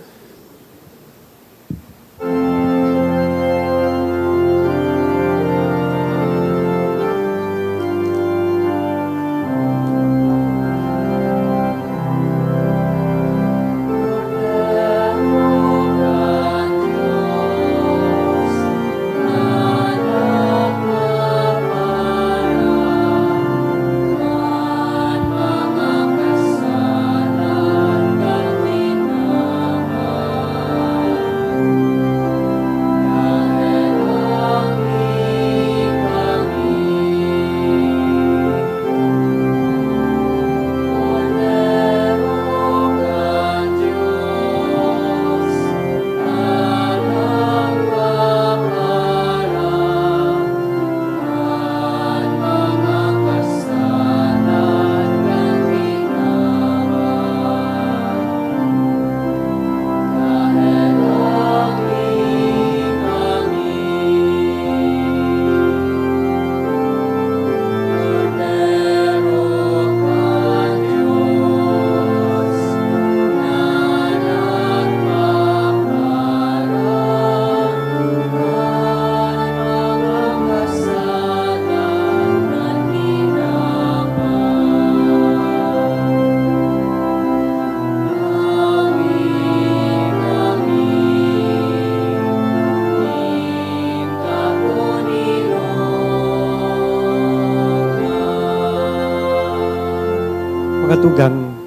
Katugang,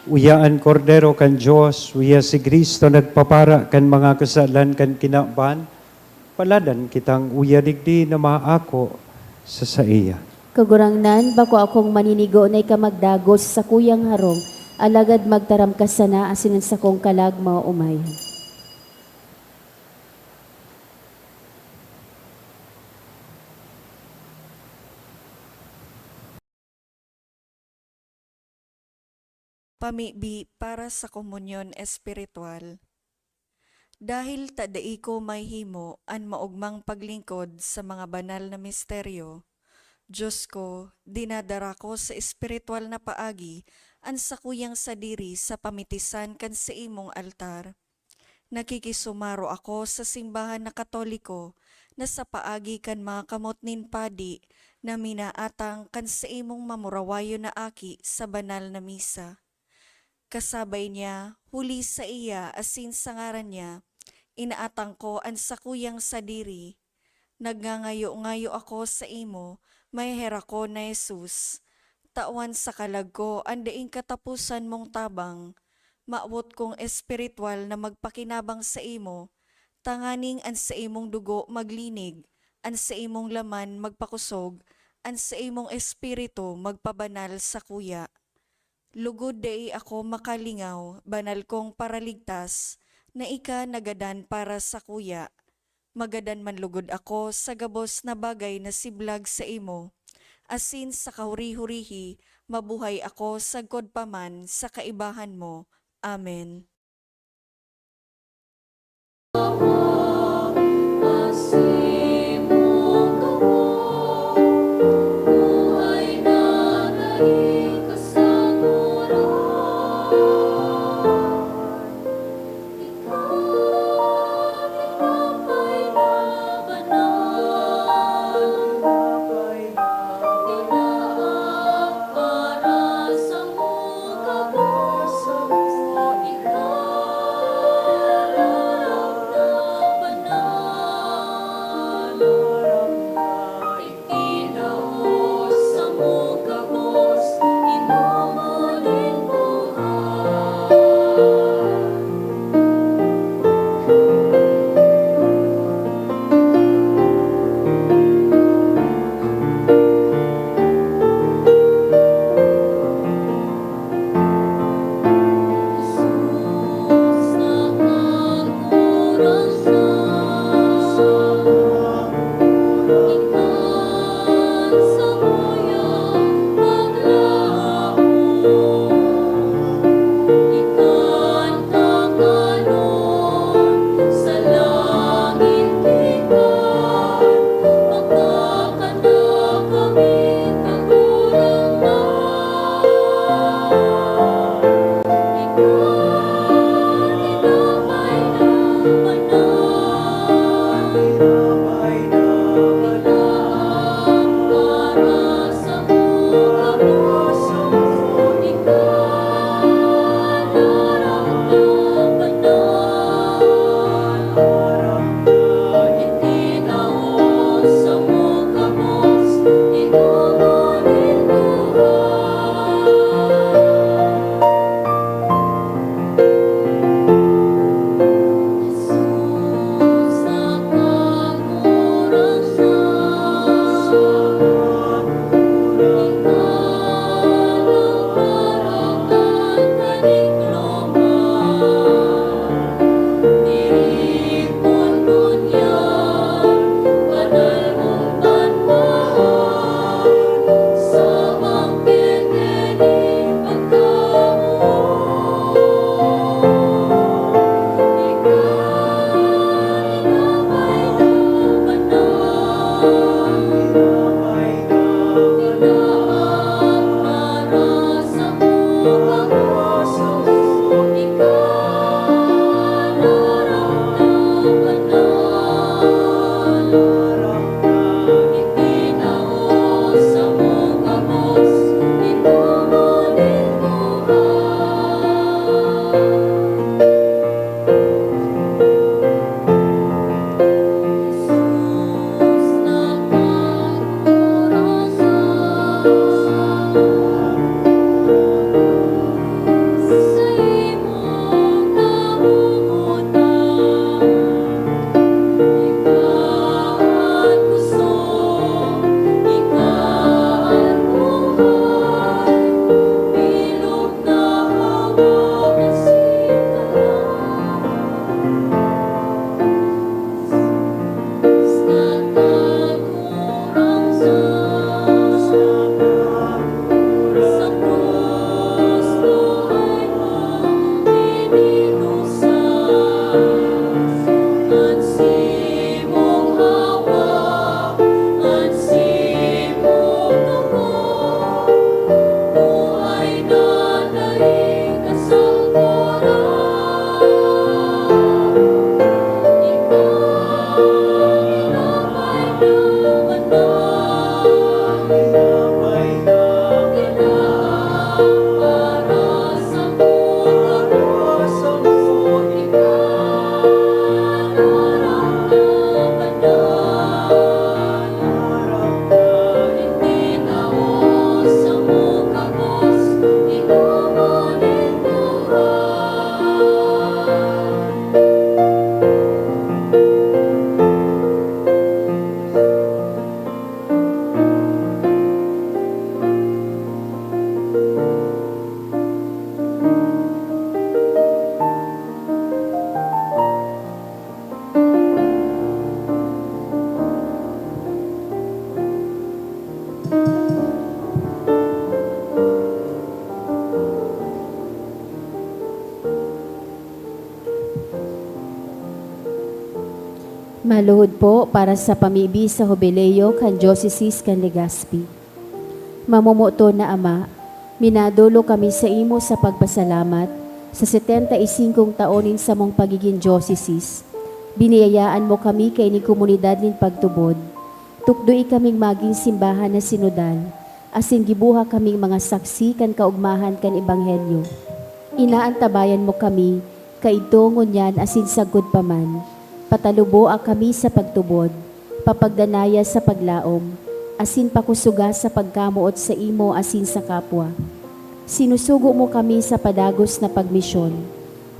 uyaan kordero kan Diyos, uya si Kristo nagpapara kan mga kasalan kan kinaban, paladan kitang uya digdi na maako sa iya. Kagurangnan, bako akong maninigo na ikamagdagos sa kuyang harong, alagad magtaram ka sana asinan sa kong kalag maumayan. Pamibi para sa komunyon espiritual. Dahil tadai ko may himo an maugmang paglingkod sa mga banal na misteryo, Diyos ko, dinadara ko sa espiritual na paagi an sakuyang sadiri sa pamitisan kan sa imong altar. Nakikisumaro ako sa simbahan na Katoliko na sa paagi kan mga kamot nin padi na minaatang kan sa imong mamurawayo na aki sa banal na misa. Kasabay niya, huli sa iya asin sa ngaran niya, inaatang ko ang sakuyang sadiri. Nagngangayo-ngayo ako sa imo, may hera ko na Jesus. Tawan sa kalag ko, andaing katapusan mong tabang. Maawot kong espiritual na magpakinabang sa imo, tanganing an sa imong dugo maglinig, an sa imong laman magpakusog, an sa imong espiritu magpabanal sa kuya. Lugod dai ako makalingaw, banal kong paraligtas, na ika nagadan para sa kuya. Magadan man lugod ako sa gabos na bagay na siblag sa imo, asin sa kahuri-hurihi, mabuhay ako sagkod paman sa kaibahan mo. Amen. Maluhod po para sa pamibi sa Jubileo kan Diocese kan Legazpi. Mamumuto na Ama, minadulo kami sa imo sa pagpasalamat sa 75 taonin sa mong pagiging diocese. Biniyayaan mo kami kay ni komunidad nin pagtubod. Tukdoi kaming maging simbahan na sinodal, asin gibuha kaming mga saksi kan kaugmahan kan ebanghelyo. Inaantabayan mo kami, kaidtongon yan asin sagod paman. Patalubo a kami sa pagtubod, papagdanaya sa paglaom, asin pakusuga sa pagkamuot sa imo asin sa kapwa. Sinusugo mo kami sa padagos na pagmisyon.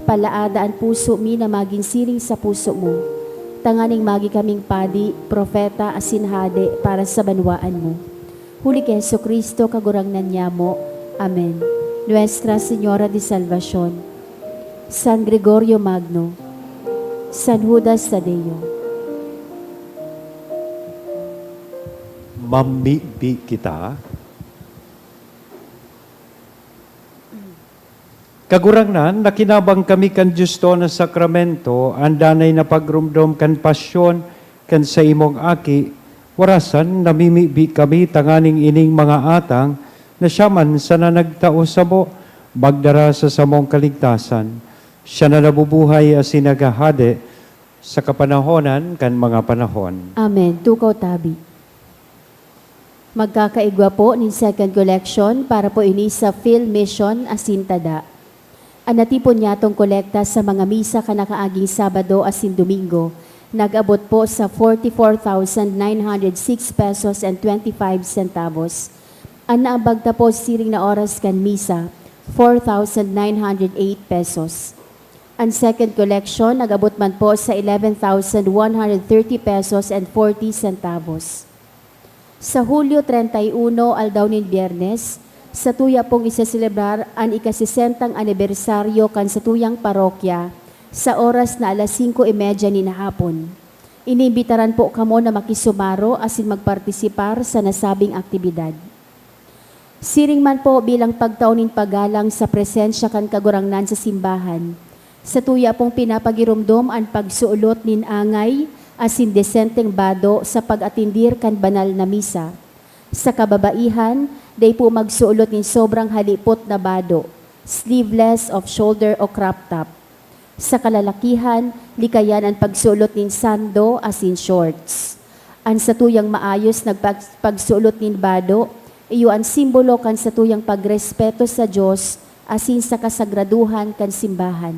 Palaada ang puso mi na maging siring sa puso mo. Tanganing magi kaming padi, propeta asin hade para sa banwaan mo. Huli kay Jesucristo kagurangnan niya mo. Amen. Nuestra Señora de Salvación, San Gregorio Magno, San Judas Tadeo. Mamibi kita. Kagurangnan, nakinabang kami kan Diyos to na sakramento, andanay na pagrumdom kan pasyon, kan sa imong aki, warasan, namimibi kami tanganing ining mga atang, na siyaman sa nanagtao sa mo, magdara sa samong kaligtasan. Siya na nabubuhay as sinagahade sa kapanahonan kan mga panahon. Amen. Tukaw tabi. Magkakaigwa po ni second collection para po ini sa Phil Mission Asintada. Anatipon niya tong kolekta sa mga misa kanakaaging Sabado asin Domingo. Nag-abot po sa 44,906 pesos and 25 centavos. Ang naabagta po siring na oras kan misa, 4,908 pesos. Ang second collection, nag-abot man po sa 11,130 pesos and 40 centavos. Sa Hulyo 31, aldaw nin Biyernes, sa tuya pong isaselebrar ang ikasisentang anibersaryo kan sa tuyang parokya sa oras na alas 5:30 ni hapon. Inibitaran po kamo na makisumaro asin magpartisipar sa nasabing aktibidad. Siring man po bilang pagtaunin paggalang sa presensya kan kagurangnan sa simbahan, sa tuya pong pinapagirumdom ang pagsuulot nin angay asin desenteng bado sa pag-atindir kan banal na misa. Sa kababaihan, day po magsuulot nin sobrang halipot na bado, sleeveless of shoulder o crop top. Sa kalalakihan, likayan ang pagsuulot nin sando asin shorts. Ang sa tuyang maayos nagpagsuulot nin bado, iyo ang simbolo kan sa tuyang pagrespeto sa Diyos asin sa kasagraduhan kan simbahan.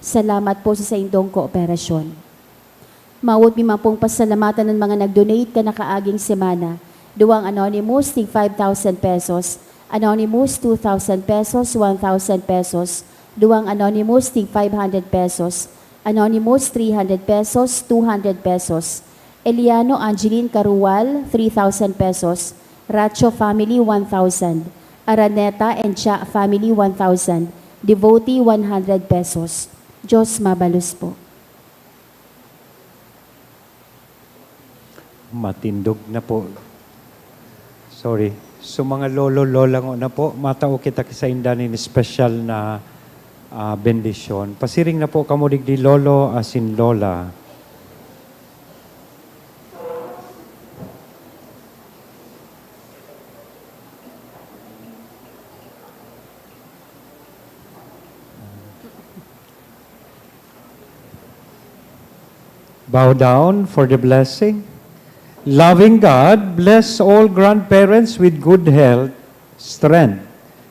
Salamat po sa indong kooperasyon. Mawot mi pong pasalamatan ng mga nag-donate ka na kaaging semana. Duwang Anonymous, tig 5,000 pesos. Anonymous, 2,000 pesos, 1,000 pesos. Duwang Anonymous, tig 500 pesos. Anonymous, 300 pesos, 200 pesos. Eliano Angeline Carual, 3,000 pesos. Racho Family, 1,000. Araneta and Cha Family, 1,000. Devotee, 100 pesos. Diyos mabalos po. Matindog na po. Sorry. So mga lolo-lola ngo na po, matao kita sa indanin special na bendisyon. Pasiring na po kamo digdi lolo asin lola. Bow down for the blessing. Loving God, bless all grandparents with good health, strength,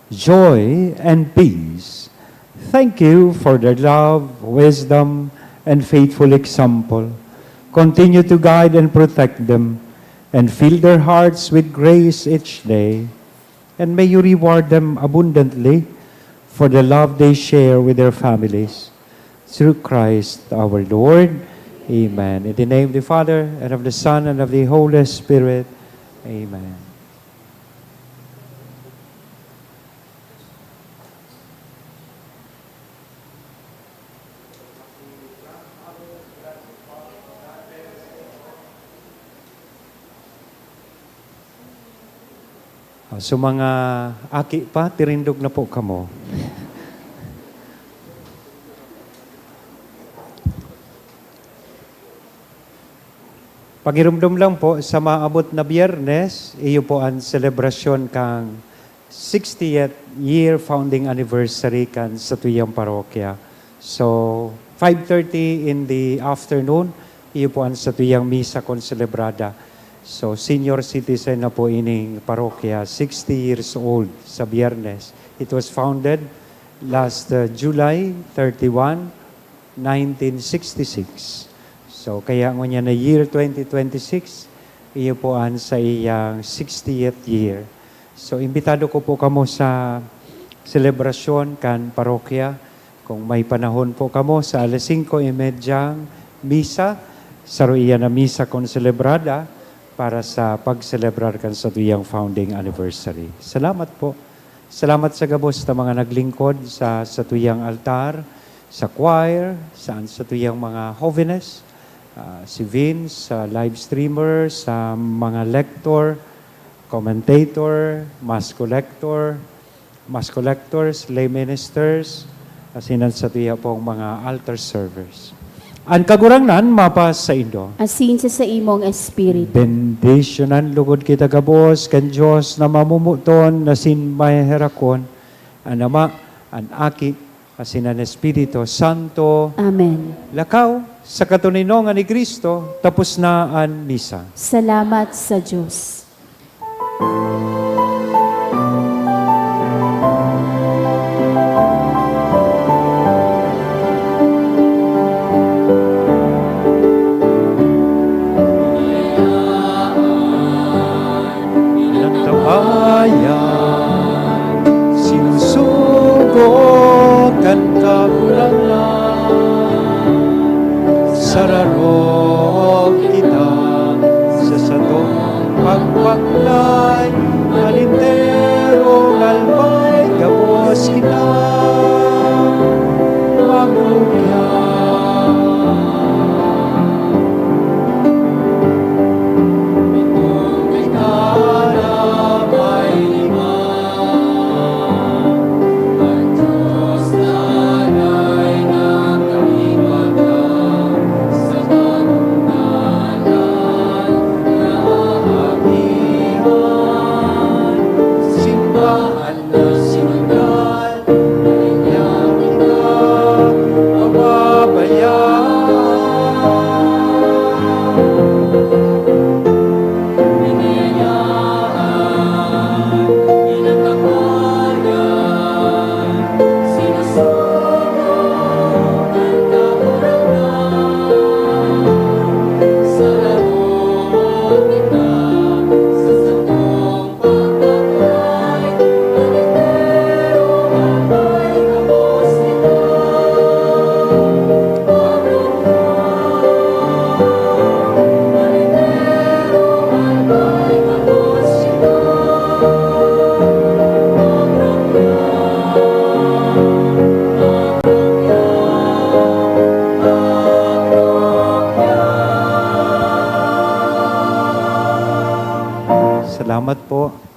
joy, and peace. Thank you for their love, wisdom, and faithful example. Continue to guide and protect them, and fill their hearts with grace each day. And may you reward them abundantly for the love they share with their families. Through Christ our Lord. Amen. In the name of the Father, and of the Son, and of the Holy Spirit. Amen. So mga aki pa, tirindog na po kamo. Pagirumdum lang po, sa maabot na Biyernes, iyo po ang selebrasyon kang 60th year founding anniversary kan sa tuyang parokya. So, 5:30 in the afternoon, iyo po ang sa tuyang misa kon celebrada. So, senior citizen na po ining parokya, 60 years old sa Biyernes. It was founded last July 31, 1966. So, kaya ngunya na year 2026, iyo po an sa iyang 60th year. So, imbitado ko po kamo sa selebrasyon kan parokya. Kung may panahon po kamo sa alas 5:30 misa, saro iya na misa kon celebrada para sa pagselebrar kan sa tuyang founding anniversary. Salamat po. Salamat sa gabos na mga naglingkod sa tuyang altar, sa choir, sa tuyang mga holiness, si Vince, sa live streamer, sa mga lector, commentator, mass collectors, lay ministers, asinan sa tuya pong mga altar servers. Ang kagurangnan, mapas sa Indo. Asin sa imong espiritu. Bendicionan lugod kita gabos, kan Diyos na mamumuton, na sinmay herakon, ang Ama, ang Aki, asinan Espiritu Santo, Amen. lakaw, sa katuninongan ni Kristo, tapos na ang misa. Salamat sa Diyos. Ilang tabayan, sinusugot kan kakulangan, sararog kita sa satong pagpaklay, alintero galbay, gabos kita, magugyan. Itong bigara may liman, ang Diyos nanay ng kaibatan, sa kanunalan na aagihan, simbahan na sinundan, kanya kita mababayaan. Salamat po.